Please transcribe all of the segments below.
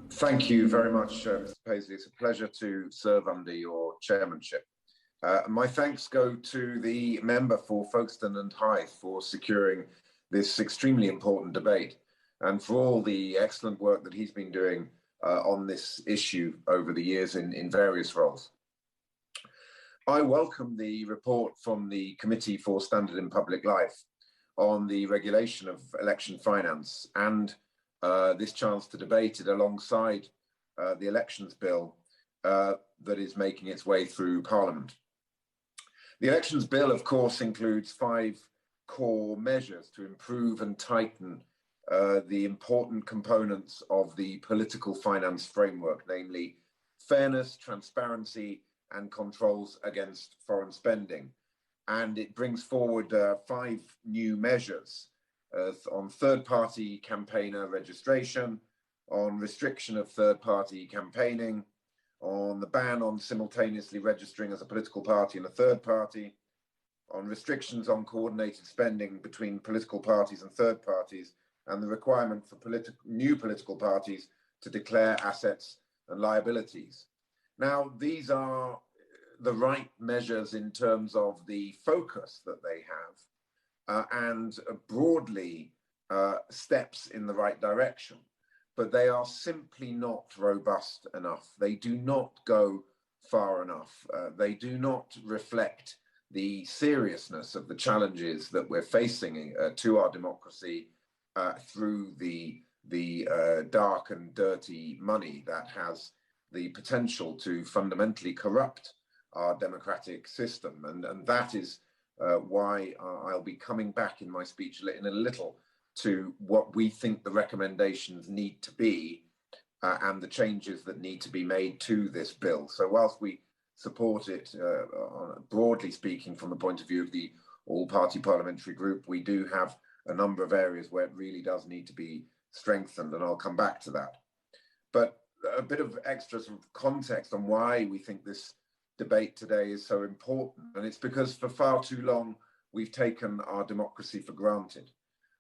Thank you very much, Mr. Paisley. It's a pleasure to serve under your chairmanship. My thanks go to the member for Folkestone and Hythe for securing this extremely important debate and for all the excellent work that he's been doing on this issue over the years in various roles. I welcome the report from the Committee for Standard in Public Life on the regulation of election finance and this chance to debate it alongside the elections bill that is making its way through Parliament. The elections bill, of course, includes 5 core measures to improve and tighten the important components of the political finance framework, namely fairness, transparency, and controls against foreign spending. And it brings forward 5 new measures on third-party campaigner registration, on restriction of third-party campaigning, on the ban on simultaneously registering as a political party and a third party, on restrictions on coordinated spending between political parties and third parties, and the requirement for new political parties to declare assets and liabilities. Now, these are the right measures in terms of the focus that they have and broadly steps in the right direction, but they are simply not robust enough. They do not go far enough. They do not reflect the seriousness of the challenges that we're facing to our democracy through the dark and dirty money that has the potential to fundamentally corrupt our democratic system. And that is why I'll be coming back in my speech in a little to what we think the recommendations need to be and the changes that need to be made to this bill. So whilst we support it, broadly speaking, from the point of view of the all-party parliamentary group, we do have a number of areas where it really does need to be strengthened, and I'll come back to that. But a bit of extra sort of context on why we think this debate today is so important, and it's because for far too long we've taken our democracy for granted.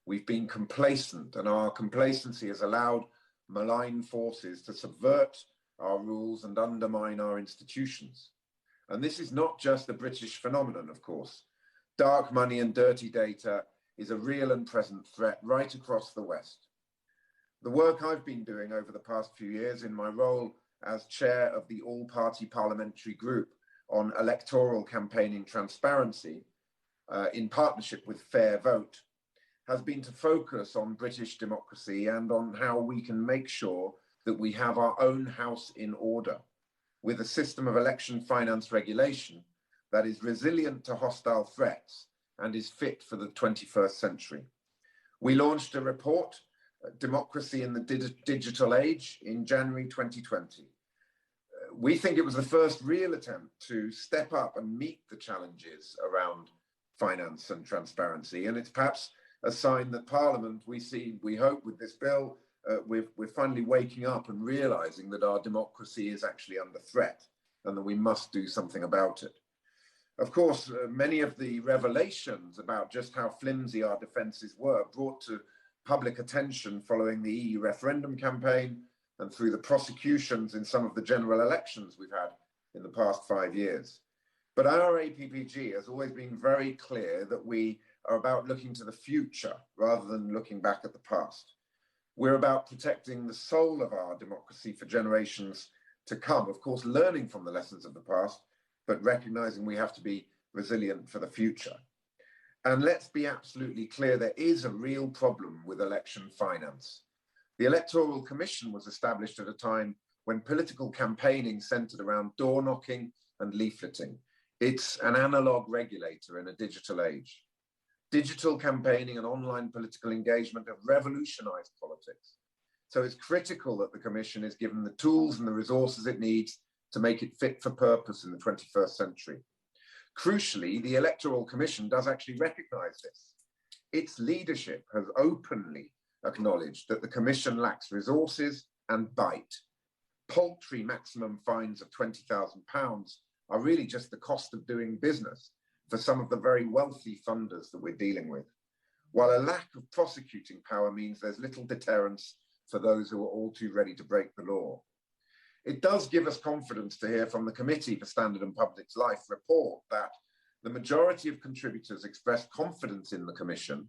We've been complacent, and our complacency has allowed malign forces to subvert our rules and undermine our institutions. And this is not just a British phenomenon, of course. Dark money and dirty data is a real and present threat right across the West. The work I've been doing over the past few years in my role as chair of the all-party parliamentary group on electoral campaigning transparency, in partnership with Fair Vote, has been to focus on British democracy and on how we can make sure that we have our own house in order with a system of election finance regulation that is resilient to hostile threats and is fit for the 21st century. We launched a report, Democracy in the Digital Age, in January 2020. We think it was the first real attempt to step up and meet the challenges around finance and transparency. And it's perhaps a sign that Parliament, we hope with this bill, we're finally waking up and realizing that our democracy is actually under threat and that we must do something about it. Of course, many of the revelations about just how flimsy our defences were brought to public attention following the EU referendum campaign and through the prosecutions in some of the general elections we've had in the past 5 years. But our APPG has always been very clear that we are about looking to the future rather than looking back at the past. We're about protecting the soul of our democracy for generations to come, of course, learning from the lessons of the past, but recognizing we have to be resilient for the future. And let's be absolutely clear, there is a real problem with election finance. The Electoral Commission was established at a time when political campaigning centered around door knocking and leafleting. It's an analog regulator in a digital age. Digital campaigning and online political engagement have revolutionized politics. So it's critical that the Commission is given the tools and the resources it needs to make it fit for purpose in the 21st century. Crucially, the Electoral Commission does actually recognize this. Its leadership has openly acknowledged that the Commission lacks resources and bite. Paltry maximum fines of £20,000 are really just the cost of doing business for some of the very wealthy funders that we're dealing with, while a lack of prosecuting power means there's little deterrence for those who are all too ready to break the law. It does give us confidence to hear from the Committee for Standard and Public Life report that the majority of contributors expressed confidence in the Commission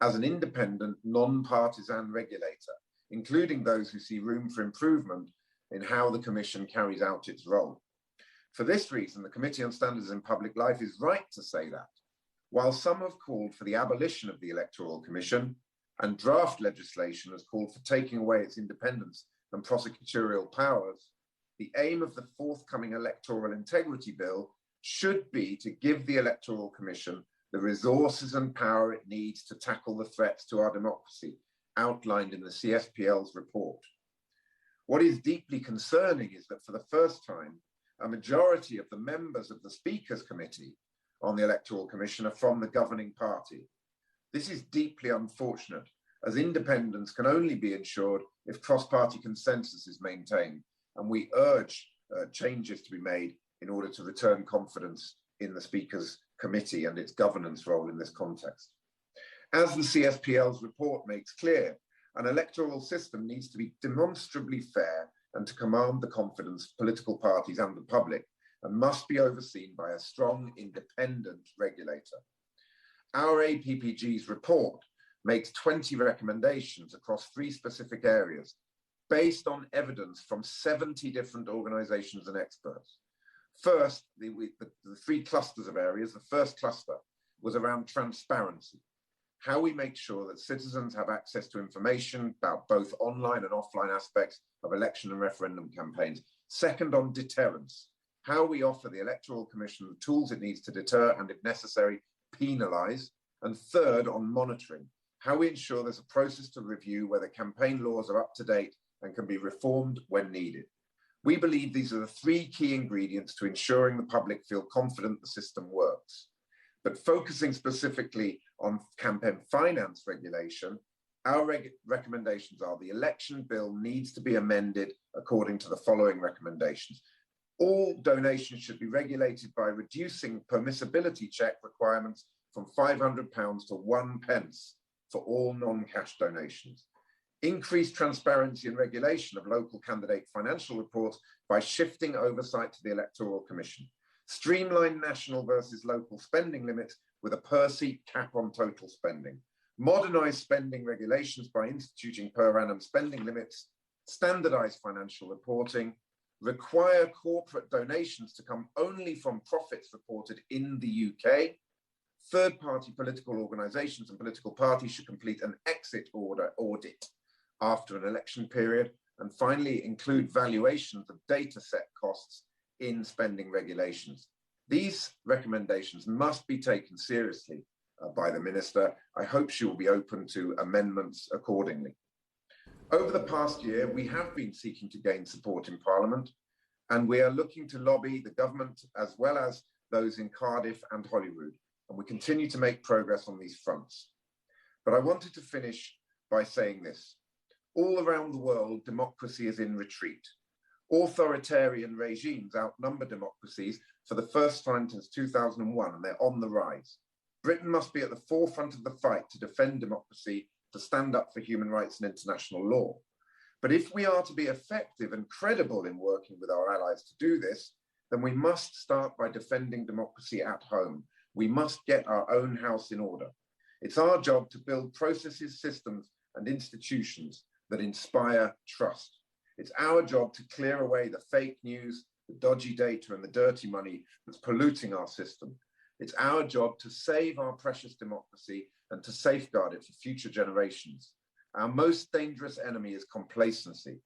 as an independent, non-partisan regulator, including those who see room for improvement in how the Commission carries out its role. For this reason, the Committee on Standards in Public Life is right to say that, while some have called for the abolition of the Electoral Commission and draft legislation has called for taking away its independence and prosecutorial powers, the aim of the forthcoming Electoral Integrity Bill should be to give the Electoral Commission the resources and power it needs to tackle the threats to our democracy outlined in the CSPL's report. What is deeply concerning is that for the first time, a majority of the members of the Speaker's Committee on the Electoral Commission are from the governing party. This is deeply unfortunate, as independence can only be ensured if cross-party consensus is maintained, and we urge changes to be made in order to return confidence in the Speaker's Committee and its governance role in this context. As the CSPL's report makes clear, an electoral system needs to be demonstrably fair and to command the confidence of political parties and the public, and must be overseen by a strong, independent regulator. Our APPG's report makes 20 recommendations across 3 specific areas, based on evidence from 70 different organisations and experts. First, the 3 clusters of areas. The first cluster was around transparency, how we make sure that citizens have access to information about both online and offline aspects of election and referendum campaigns. Second, on deterrence, how we offer the Electoral Commission the tools it needs to deter and, if necessary, penalise. And third, on monitoring, how we ensure there's a process to review whether campaign laws are up to date and can be reformed when needed. We believe these are the 3 key ingredients to ensuring the public feel confident the system works. But focusing specifically on campaign finance regulation, our recommendations are: the election bill needs to be amended according to the following recommendations. All donations should be regulated by reducing permissibility check requirements from £500 to 1 pence for all non-cash donations. Increase transparency and regulation of local candidate financial reports by shifting oversight to the Electoral Commission. Streamline national versus local spending limits with a per-seat cap on total spending. Modernise spending regulations by instituting per annum spending limits. Standardise financial reporting. Require corporate donations to come only from profits reported in the UK. Third-party political organisations and political parties should complete an exit audit after an election period. And finally, include valuations of data set costs in spending regulations. These recommendations must be taken seriously by the Minister. I hope she will be open to amendments accordingly. Over the past year, we have been seeking to gain support in Parliament, and we are looking to lobby the government as well as those in Cardiff and Holyrood, and we continue to make progress on these fronts. But I wanted to finish by saying this. All around the world, democracy is in retreat. Authoritarian regimes outnumber democracies for the first time since 2001, and they're on the rise. Britain must be at the forefront of the fight to defend democracy, to stand up for human rights and international law. But if we are to be effective and credible in working with our allies to do this, then we must start by defending democracy at home. We must get our own house in order. It's our job to build processes, systems, and institutions that inspire trust. It's our job to clear away the fake news, the dodgy data, and the dirty money that's polluting our system. It's our job to save our precious democracy and to safeguard it for future generations. Our most dangerous enemy is complacency,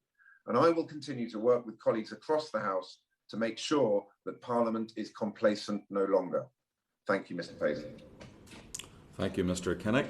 and I will continue to work with colleagues across the House to make sure that Parliament is complacent no longer. Thank you, Mr. Paisley. Thank you, Mr. Kinnock.